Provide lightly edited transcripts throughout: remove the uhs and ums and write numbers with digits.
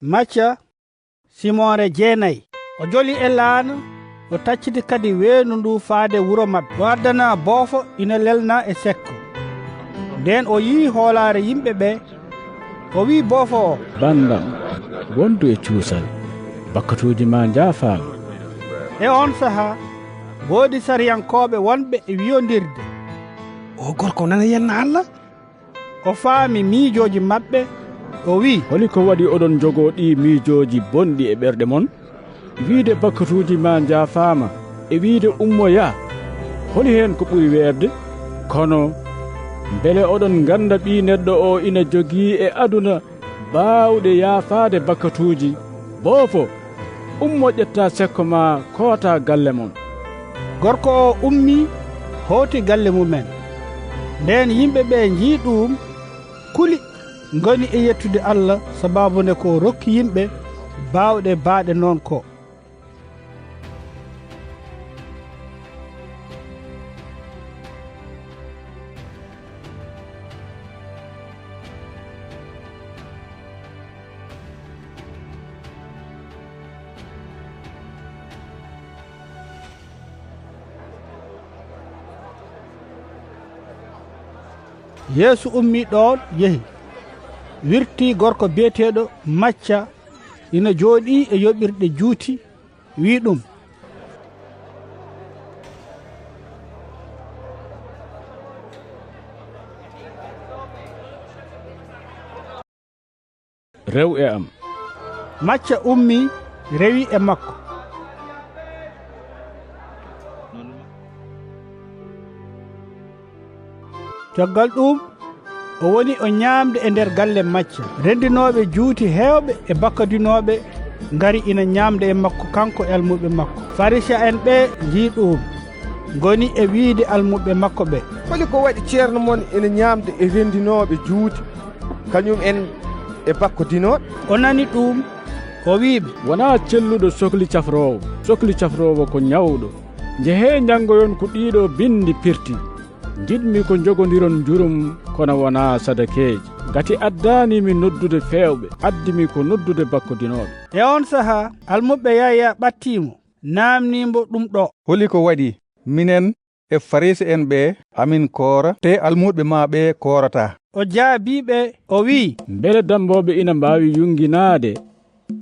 Matta simore jeenayi o joli e laana o tacciti kadi weenu ndu faade wuro mabɓe o addana boofo ina lelna e sekko nden o yii hoolaare yimɓe ɓe o wi boofo o bandam wondu e cuusal bakkatuuji ma jaafaama e on sahaa woodi sariyankooɓe wonɓe e wiyondirde o gorko nana yenna Allah o faami miijooji maɓɓe o wi holi ko waɗi oɗon jogoo ɗi miijooji bonɗi e ɓerɗe mon wiide bakkatuuji ma jaafaama e wiide ummoya holi heen ko ɓuri weerde kono mbele oɗon ngannda ɓii neɗɗo o ina jogii e aduna baawɗe yaafaade bakkatuuji boofo ummo ƴetta sekko ma koota galle mon gorko o ummi howti galle mumen nden yimɓe ɓe njii ɗum kuli ngoni e yettude Allah sababu nde ko rokki yimɓe baawɗe baaɗe noon ko Yeesu ummi ɗon yehi wirti gorko biyeteɗo Matta ina jooɗi e yoɓirɗe juuti wi ɗum rew e am Matta ummi rewi e makko caggal ɗum o woni o ñaamde e nder galle Matta rendinooɓe juuti heewɓe e bakkadinooɓe ngari ina ñaamde e makko kanko e almuɓe makko farisa en ɓe njii ɗum ngoni e wiide almuɓe makko ɓe holi ko waɗi ceerno mon ina ñaamde e rendinooɓe juuti kañum en e bakkodinooɓe o nani ɗum o wiiɓe wonaa celluɗo sohli cafroowo ko ñawɗo njehee njanngoyon ko ɗiiɗo bindi pirti jiɗmi ko jogodiron jurum kono wonaa sadakeeji gati addanimi noddude feewɓe addimi ko noddude bakkodinooɓe e on sahaa almuɓe yaya ɓattiimo naamnimbo ɗum ɗo holi ko waɗi minen e farisi en ɓe amin koora te almuɓe ma ɓe koorata o jaabiɓe o wi mbele damboɓe ina mbaawi yunginaade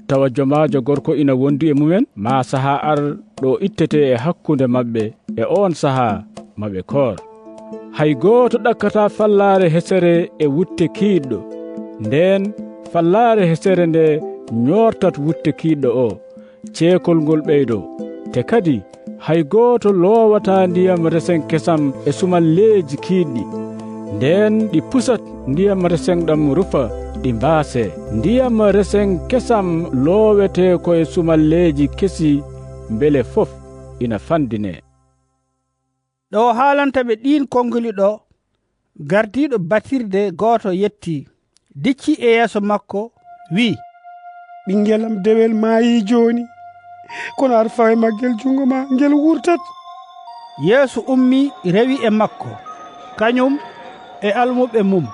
tawa jomaajo gorko ina wondi e mumen ma sahaa ar ɗo ittete e hakkunde maɓɓe e on sahaa maɓe koor hay gooto ɗakkata fallaare hesere e wutte kiiɗɗo nden fallaare hesere nde ñortat wutte kiiɗɗo o ceekol ngol ɓeydo te kadi hay gooto loowata ndiyam resen kesam e sumalleeji kiiɗɗi nden ɗi pusat ndiyam resen ɗam rufa ɗi mbaase ndiyam resen kesam loowete ko e sumalleeji kesi mbele fof ina fandine ɗo haalanta ɓe ɗin konnguli ɗo gardiɗo batirde gooto yetti dicci e yeeso makko wi ɓingelam dewel maayi joni kono aɗa fawe maggel jungo ma ngel wurtat Yeesu ummi rewi e makko kañum e almuɓe mum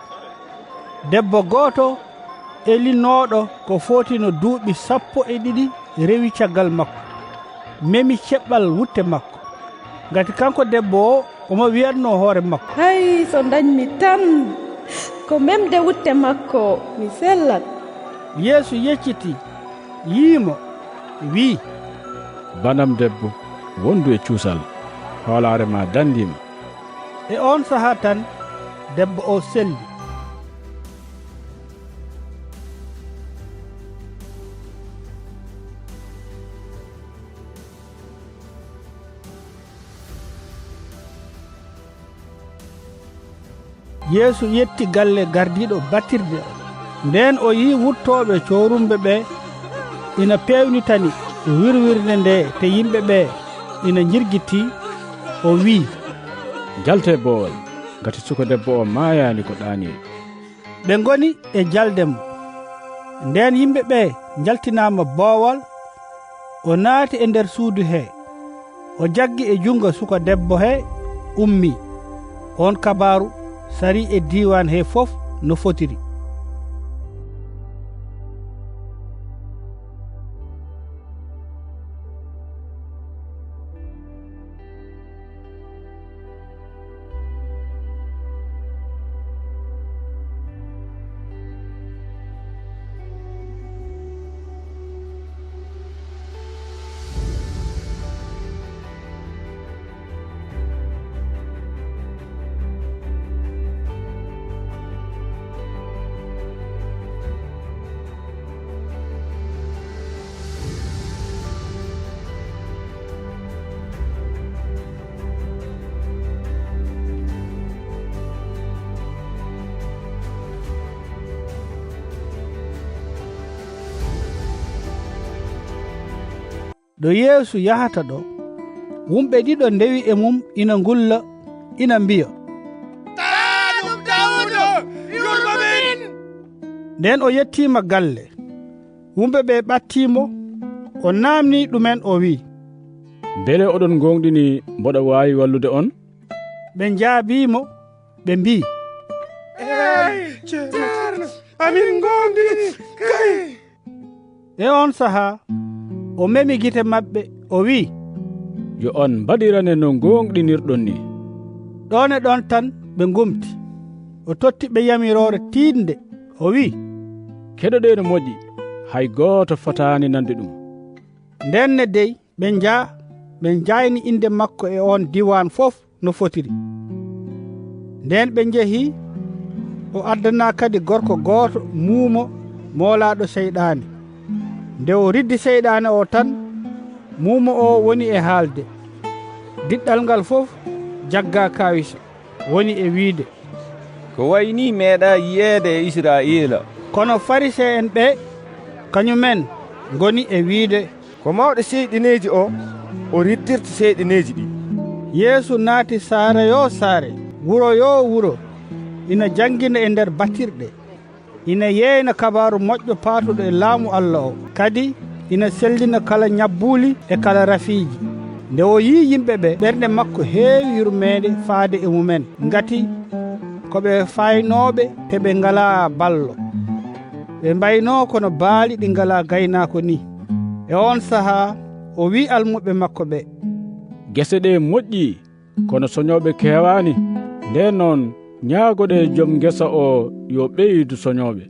debbo gooto e linnooɗo ko fotino duuɓi 12 rewi caggal makko memi ceɓɓal wutte makko ngati kanko debbo o omo wiyatno hoore makko hay so dañmi tan ko memde wutte makko mi sellat Yeesu yecciti yiimo wi banam debbo wondu e cuusal hoolaare ma dandima e on sahaa tan debbo o selli Yeesu yetti galle gardiɗo batirde nden o yi wurtoɓe corumɓe ɓe ina pewnitani wirwirde nde te yimɓe ɓe ina jirgiti o wi jalte boowal gati suko debbo o maayani ko ɗaani ɓe ngoni e jalde mo nden yimɓe ɓe jaltinama boowal o naati e nder suudu he o jaggi e jungo suko debbo he ummi on kabaru sari e diwan he fof no fotiri ɗo Yeesu yahata ɗo wumɓe ɗiɗo ndewi e mum ina ngulla ina mbiya, Taanum Dawuda, yurmo min. nden o yettima galle. Wumɓe ɓe ɓattimo, o namni ɗumen o wi, beele oɗon gonɗini mboɗo wawi wallude on? ɓe jaabimo ɓe mbi, ceerno amin gonɗini kay. e on saha o memi gite maɓɓe o wi, yo on mbaɗirane no gonɗinirɗon ni. ɗon e ɗon tan ɓe gumti. O totti ɓe yamirore tiinde o wi, keɗoɗe no moƴƴi, hay gooto fotani nande ɗum. ndenne dey ɓe jayni inde makko e on diwan fof no fotiri. nden ɓe jehi, o addana kadi gorko gooto muumo moolaɗo seyɗane. nde o riddi seyɗane o tan, muumo o woni e haalde. diɗɗal ngal fof jagga kawisa, woni e wiide, ko wayni meeɗa yiyeede e Israila. kono Farisee en ɓe kañumen goni e wiide, ko mawɗo seyɗineji o riddirta seyɗineji ɗi. Yeesu naati saare yo saare, wuro yo wuro, ina jangina e nder batirɗe, ina yeyna kabaru moƴƴo paatuɗo e laamu Allah o, kadi ina sellina kala ñabbuli e kala rafiiji. nde o yi yimɓe ɓe, ɓernde makko heewi yurmeede faade e mumen, ngati koɓe faynoɓe te ɓe ngala ballo, ɓe mbayno kono baali ɗi ngala gaynako ni. e on saha o wi almuɓe makko ɓe, gese ɗe moƴƴi kono soñoɓe kewani, nden noon ñaagoɗe joom gesa o yo ɓeydu soñoɓe.